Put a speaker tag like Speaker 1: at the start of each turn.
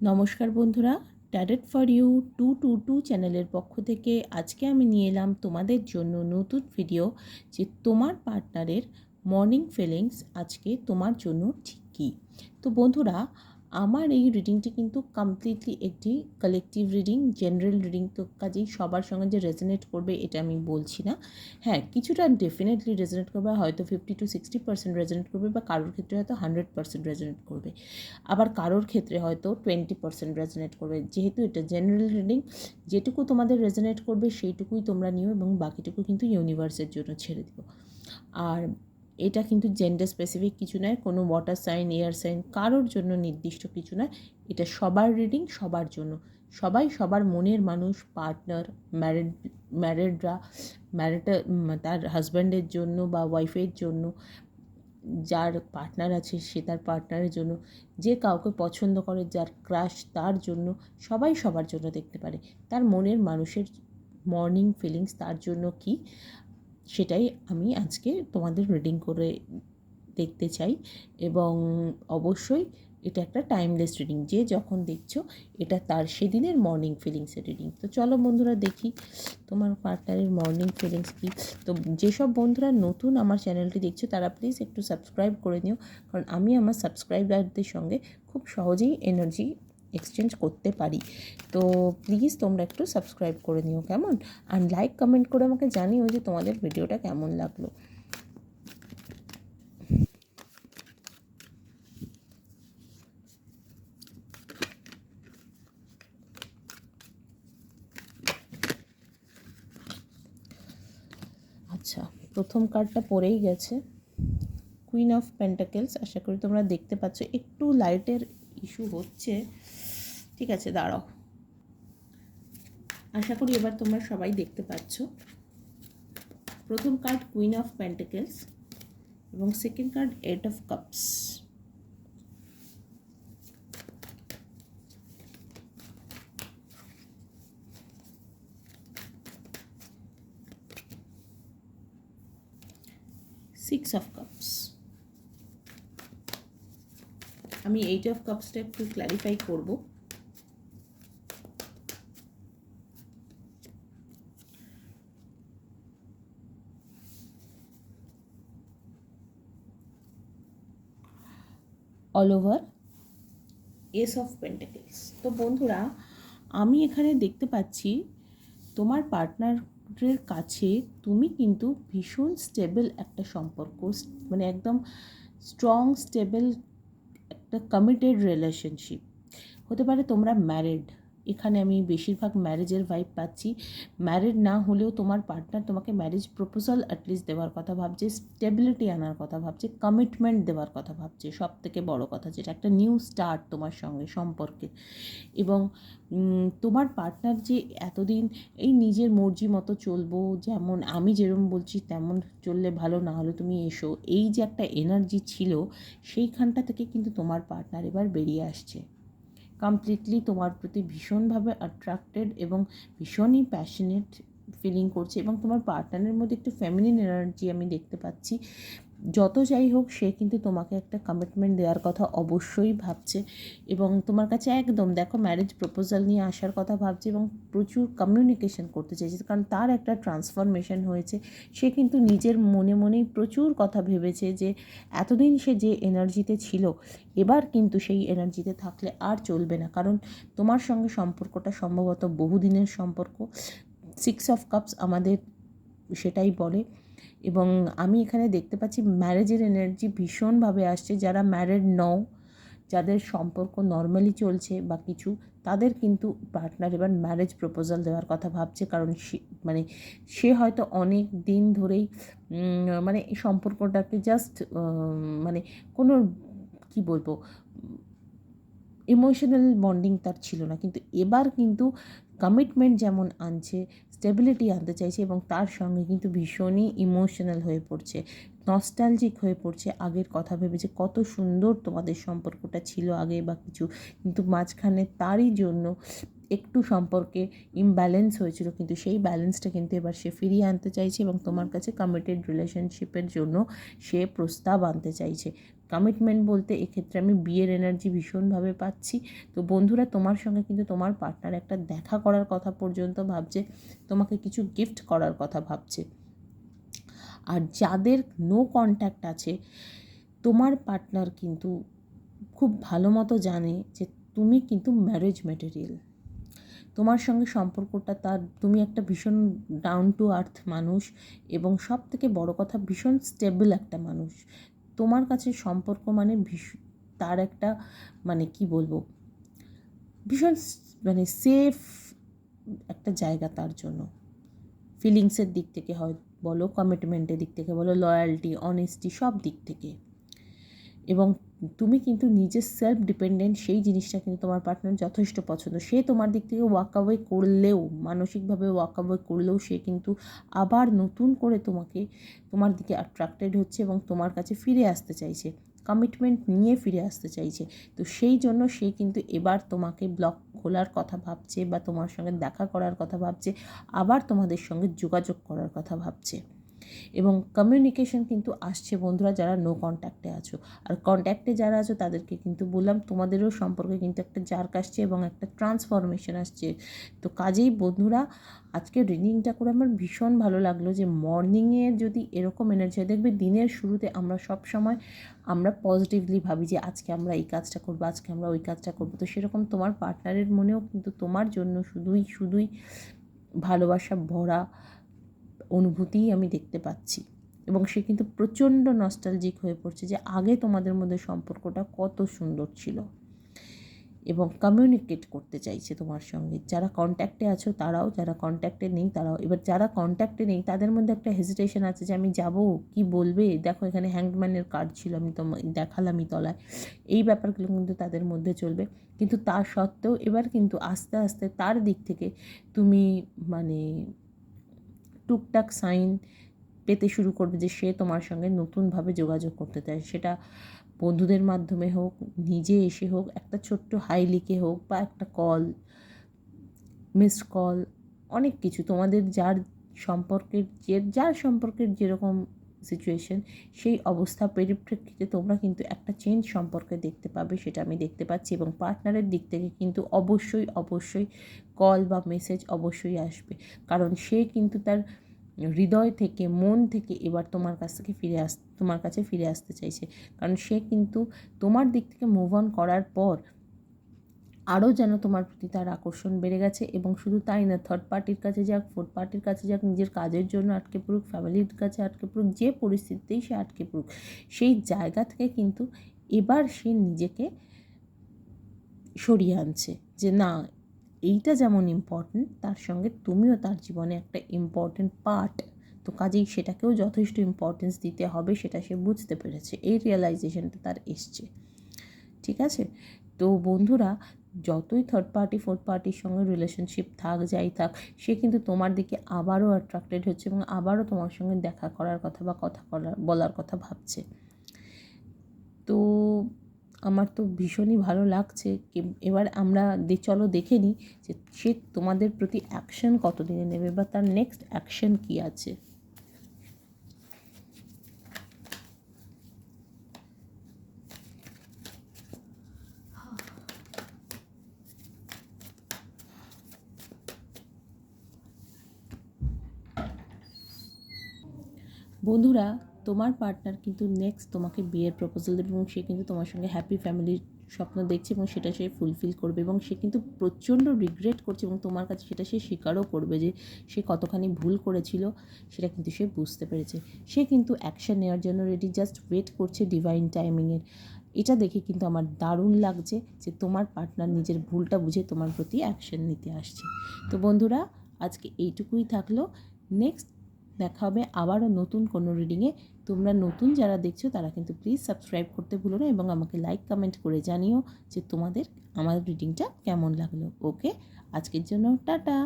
Speaker 1: নমস্কার বন্ধুরা, tarot for you 222 চ্যানেলের পক্ষ থেকে আজকে আমি নিয়ে এলাম তোমাদের জন্য নতুন ভিডিও, যে তোমার পার্টনারের মর্নিং ফিলিংস আজকে তোমার জন্য ঠিক কী। তো বন্ধুরা, আমার এই রিডিংটি কিন্তু কমপ্লিটলি একটি কালেকটিভ রিডিং, জেনারেল রিডিং, তো কাজেই সবার সঙ্গে যে রেজোনেট করবে এটা আমি বলছি না। হ্যাঁ, কিছুটা ডেফিনেটলি রেজোনেট করবে, হয়তো 50-60% রেজোনেট করবে, বা কারোর ক্ষেত্রে হয়তো 100% রেজোনেট করবে, আবার কারোর ক্ষেত্রে হয়তো 20% রেজোনেট করবে। যেহেতু এটা জেনারেল রিডিং, যেটুকু তোমাদের রেজোনেট করবে সেইটুকুই তোমরা নিও, এবং বাকিটুকু কিন্তু ইউনিভার্সের জন্য ছেড়ে দিও। আর এটা কিন্তু জেন্ডার স্পেসিফিক কিছু নয়, কোনো ওয়াটার সাইন, এয়ার সাইন, কারোর জন্য নির্দিষ্ট কিছু নয়। এটা সবার রিডিং, সবার জন্য। সবাই সবার মনের মানুষ, পার্টনার, ম্যারিডরা, তার হাজব্যান্ডের জন্য বা ওয়াইফের জন্য, যার পার্টনার আছে সে তার পার্টনারের জন্য, যে কাউকে পছন্দ করে, যার ক্রাশ, তার জন্য, সবাই সবার জন্য দেখতে পারে। তার মনের মানুষের মর্নিং ফিলিংস তার জন্য কি, সেটাই আমি আজকে তোমাদের রিডিং করে দেখতে চাই। এবং অবশ্যই এটা একটা টাইমলেস রিডিং, যে যখন দেখছো এটা তার সেদিনের মর্নিং ফিলিংসের রিডিং। তো চলো বন্ধুরা, দেখি তোমার পার্টনারের মর্নিং ফিলিংস কী। তো যেসব বন্ধুরা নতুন আমার চ্যানেলটি দেখছো তারা প্লিজ একটু সাবস্ক্রাইব করে নিও, কারণ আমি আমার সাবস্ক্রাইবারদের সঙ্গে খুব সহজেই এনার্জি এক্সচেঞ্জ করতে পারি। তো প্লিজ তোমরা একটু সাবস্ক্রাইব করে নিও, কেমন? আর লাইক কমেন্ট করে আমাকে জানিও যে তোমাদের ভিডিওটা কেমন লাগলো। আচ্ছা, প্রথম কার্ডটা পড়েই গেছে, কুইন অফ পেন্টাকেলস। আশা করি তোমরা দেখতে পাচ্ছ, একটু লাইটের ইস্যু হচ্ছে, ঠিক আছে, দাঁড়াও। আশা করি এবার তোমরা সবাই দেখতে পাচ্ছ। প্রথম কার্ড কুইন অফ পেন্টাকেলস, এবং second card 8 of cups. Six of cups. আমি 8 অফ কাপসটা একটু ক্ল্যারিফাই করব। All over S of pentacles. তো বন্ধুরা, আমি এখানে দেখতে পাচ্ছি তোমার পার্টনারের কাছে তুমি কিন্তু ভীষণ স্টেবল একটা সম্পর্ক, মানে একদম স্ট্রং স্টেবল একটা কমিটেড রিলেশনশিপ হতে পারে। তোমরা ম্যারিড, এখানে আমি বেশিরভাগ ম্যারেজের ভাইব পাচ্ছি। ম্যারিড না হলেও তোমার পার্টনার তোমাকে ম্যারেজ প্রপোজাল অ্যাটলিস্ট দেওয়ার কথা ভাবছে, স্টেবিলিটি আনার কথা ভাবছে, কমিটমেন্ট দেওয়ার কথা ভাবছে। সব থেকে বড় কথা যেটা, একটা নিউ স্টার্ট তোমার সঙ্গে সম্পর্কে। এবং তোমার পার্টনার যে এতদিন এই নিজের মর্জি মতো চলবো, যেমন আমি যেরকম বলছি তেমন চললে ভালো, না হলে তুমি এসো, এই যে একটা এনার্জি ছিল, সেইখানটা থেকে কিন্তু তোমার পার্টনার এবার বেরিয়ে আসছে। কমপ্লিটলি তোমার প্রতি ভীষণভাবে অ্যাট্রাক্টেড এবং ভীষণই প্যাশনেট ফিলিং করছে, এবং তোমার পার্টনারের মধ্যে একটু ফেমিনিন এনার্জি আমি দেখতে পাচ্ছি। যত যাই হোক, সে কিন্তু তোমাকে একটা কমিটমেন্ট দেওয়ার কথা অবশ্যই ভাবছে, এবং তোমার কাছে একদম দেখো ম্যারেজ প্রপোজাল নিয়ে আসার কথা ভাবছে, এবং প্রচুর কমিউনিকেশন করতে চাইছে, কারণ তার একটা ট্রান্সফরমেশন হয়েছে। সে কিন্তু নিজের মনে মনেই প্রচুর কথা ভেবেছে যে এতদিন সে যে এনার্জিতে ছিল, এবার কিন্তু সেই এনার্জিতে থাকলে আর চলবে না, কারণ তোমার সঙ্গে সম্পর্কটা সম্ভবত বহুদিনের সম্পর্ক। সিক্স অফ কাপস আমাদের সেটাই বলে। এবং আমি এখানে দেখতে পাচ্ছি ম্যারেজের এনার্জি ভীষণভাবে আসছে। যারা ম্যারিড নও, যাদের সম্পর্ক নর্মালি চলছে বা কিছু, তাদের কিন্তু পার্টনার এবার ম্যারেজ প্রপোজাল দেওয়ার কথা ভাবছে, কারণ সে হয়তো অনেক দিন ধরেই মানে এই সম্পর্কটাকে জাস্ট মানে কোনো কী বলবো, ইমোশনাল বন্ডিং তার ছিল না, কিন্তু এবার কিন্তু কমিটমেন্ট যেমন আনছে, স্টেবিলিটি আনতে চাইছে, এবং তার সঙ্গে কিন্তু ভীষণই ইমোশনাল হয়ে পড়ছে, নস্টালজিক হয়ে পড়ছে। আগের কথা ভেবেছে কত সুন্দর তোমাদের সম্পর্কটা ছিল আগে বা কিছু, কিন্তু মাঝখানে তারই জন্য একটু সম্পর্কে ইমব্যালেন্স হয়েছিল, কিন্তু সেই ব্যালেন্সটা কিন্তু এবার সে ফিরিয়ে আনতে চাইছে, এবং তোমার কাছে কমিটেড রিলেশনশিপের জন্য সে প্রস্তাব আনতে চাইছে। কমিটমেন্ট বলতে এক্ষেত্রে আমি বিয়ের এনার্জি ভীষণভাবে পাচ্ছি। তো বন্ধুরা, তোমার সঙ্গে কিন্তু তোমার পার্টনার একটা দেখা করার কথা পর্যন্ত ভাবছে, তোমাকে কিছু গিফট করার কথা ভাবছে। আর যাদের নো কন্ট্যাক্ট আছে, তোমার পার্টনার কিন্তু খুব ভালো মতো জানে যে তুমি কিন্তু ম্যারেজ ম্যাটেরিয়াল। তোমার সঙ্গে সম্পর্কটা তার, তুমি একটা ভীষণ ডাউন টু আর্থ মানুষ, এবং সব থেকে বড় কথা ভীষণ স্টেবল একটা মানুষ। তোমার কাছে সম্পর্ক মানে তার একটা, মানে কি বলবো, ভীষণ মানে সেফ একটা জায়গা তার জন্য। ফিলিংসের দিক থেকে হয় বলো, কমিটমেন্টের দিক থেকে বলো, লয়্যালটি, অনেস্টি, সব দিক থেকে। এবং তুমি কিন্তু নিজের সেলফ ডিপেন্ডেন্ট, সেই জিনিসটা কিন্তু তোমার পার্টনার যথেষ্ট পছন্দ। সে তোমার দিক থেকে ওয়াক অ্যাওয়ে করলেও, মানসিকভাবে ওয়াক অ্যাওয়ে করলেও, সে কিন্তু আবার নতুন করে তোমার দিকে অ্যাট্রাক্টেড হচ্ছে এবং তোমার কাছে ফিরে আসতে চাইছে, কমিটমেন্ট নিয়ে ফিরে আসতে চাইছে। তো সেই জন্য সে কিন্তু এবার তোমাকে ব্লক খোলার কথা ভাবছে, বা তোমার সঙ্গে দেখা করার কথা ভাবছে, আবার তোমাদের সঙ্গে যোগাযোগ করার কথা ভাবছে। এবং কমিউনিকেশন কিন্তু আসছে বন্ধুরা, যারা নো কন্ট্যাক্টে আছো। আর কন্ট্যাক্টে যারা আছো তাদেরকে কিন্তু বললাম, তোমাদেরও সম্পর্কে কিন্তু একটা জার্ক আসছে এবং একটা ট্রান্সফরমেশন আসছে। তো কাজেই বন্ধুরা, আজকে রিডিংটা করে আমার ভীষণ ভালো লাগলো যে মর্নিংয়ে যদি এরকম এনার্জি, দেখবে দিনের শুরুতে আমরা সব সময় আমরা পজিটিভলি ভাবি যে আজকে আমরা এই কাজটা করবো, আজকে আমরা ওই কাজটা করবো। তো সেরকম তোমার পার্টনারের মনেও কিন্তু তোমার জন্য শুধুই ভালোবাসা ভরা অনুভূতিই আমি দেখতে পাচ্ছি। এবং সে কিন্তু প্রচণ্ড নস্টালজিক হয়ে পড়ছে যে আগে তোমাদের মধ্যে সম্পর্কটা কত সুন্দর ছিল, এবং কমিউনিকেট করতে চাইছে তোমার সঙ্গে। যারা কন্ট্যাক্টে আছো তারাও, যারা কন্ট্যাক্টে নেই তারাও। এবার যারা কন্ট্যাক্টে নেই তাদের মধ্যে একটা হেজিটেশন আছে যে আমি যাব, কি বলবে, দেখো এখানে হ্যাংডম্যানের কার্ড ছিল, আমি তো দেখালামই তলায়, এই ব্যাপারগুলো কিন্তু তাদের মধ্যে চলবে। কিন্তু তা সত্ত্বেও এবার কিন্তু আস্তে আস্তে তার দিক থেকে তুমি মানে টুকটাক সাইন পেতে শুরু করবে যে সে তোমার সঙ্গে নতুনভাবে যোগাযোগ করতে চায়। সেটা বন্ধুদের মাধ্যমে হোক, নিজে এসে হোক, একটা ছোট্ট হাই লিখে হোক, বা একটা কল, মিসড কল, অনেক কিছু। তোমাদের যার সম্পর্কের যেরকম সিচুয়েশন, সেই অবস্থা পরিপ্রেক্ষিতে তোমরা কিন্তু একটা চেঞ্জ সম্পর্কে দেখতে পাবে, সেটা আমি দেখতে পাচ্ছি। এবং পার্টনারের দিক থেকে কিন্তু অবশ্যই কল বা মেসেজ অবশ্যই আসবে, কারণ সে কিন্তু তার হৃদয় থেকে, মন থেকে এবার তোমার কাছে ফিরে আসতে চাইছে। কারণ সে কিন্তু তোমার দিক থেকে মুভ অন করার পর আরও যেন তোমার প্রতি তার আকর্ষণ বেড়ে গেছে। এবং শুধু তাই না, থার্ড পার্টির কাছে যাক, ফোর্থ পার্টির কাছে যাক, নিজের কাজের জন্য আটকে পড়ুক, ফ্যামিলির কাছে আটকে পড়ুক, যে পরিস্থিতিতেই সে আটকে পড়ুক, সেই জায়গা থেকে কিন্তু এবার সে নিজেকে সরিয়ে আনছে যে না, এইটা যেমন ইম্পর্ট্যান্ট, তার সঙ্গে তুমিও তার জীবনে একটা ইম্পর্ট্যান্ট পার্ট। তো কাজেই সেটাকেও যথেষ্ট ইম্পর্টেন্স দিতে হবে, সেটা সে বুঝতে পেরেছে, এই রিয়েলাইজেশনটা তার এসছে। ঠিক আছে? তো বন্ধুরা, যতই থার্ড পার্টি ফোর্থ পার্টির সঙ্গে রিলেশনশিপ যাই থাক, সে কিন্তু তোমার দিকে আবারও অ্যাট্রাক্টেড হচ্ছে এবং আবারও তোমার সঙ্গে দেখা করার কথা বা বলার কথা ভাবছে। তো আমার তো ভীষণই ভালো লাগছে। এবার আমরা চলো দেখে নিই যে সে তোমাদের প্রতি অ্যাকশন কতদিনে নেবে, বা তার নেক্সট অ্যাকশন কী আছে। বন্ধুরা, তোমার পার্টনার কিন্তু নেক্সট তোমাকে বিয়ের প্রপোজাল দেবে, এবং সে কিন্তু তোমার সঙ্গে হ্যাপি ফ্যামিলির স্বপ্ন দেখছে, এবং সেটা সে ফুলফিল করবে। এবং সে কিন্তু প্রচণ্ড রিগ্রেট করছে, এবং তোমার কাছে সেটা সে স্বীকারও করবে যে সে কতখানি ভুল করেছিল, সেটা কিন্তু সে বুঝতে পেরেছে। সে কিন্তু অ্যাকশন নেওয়ার জন্য রেডি, জাস্ট ওয়েট করছে ডিভাইন টাইমিংয়ের। এটা দেখে কিন্তু আমার দারুণ লাগছে যে তোমার পার্টনার নিজের ভুলটা বুঝে তোমার প্রতি অ্যাকশন নিতে আসছে। তো বন্ধুরা, আজকে এইটুকুই থাকলো। নেক্সট দেখা হবে আবারও নতুন কোনো রিডিংয়ে। তোমরা নতুন যারা দেখছো তারা কিন্তু প্লিজ সাবস্ক্রাইব করতে ভুলো না, এবং আমাকে লাইক কমেন্ট করে জানিও যে তোমাদের আমার রিডিংটা কেমন লাগলো। ওকে, আজকের জন্য টাটা।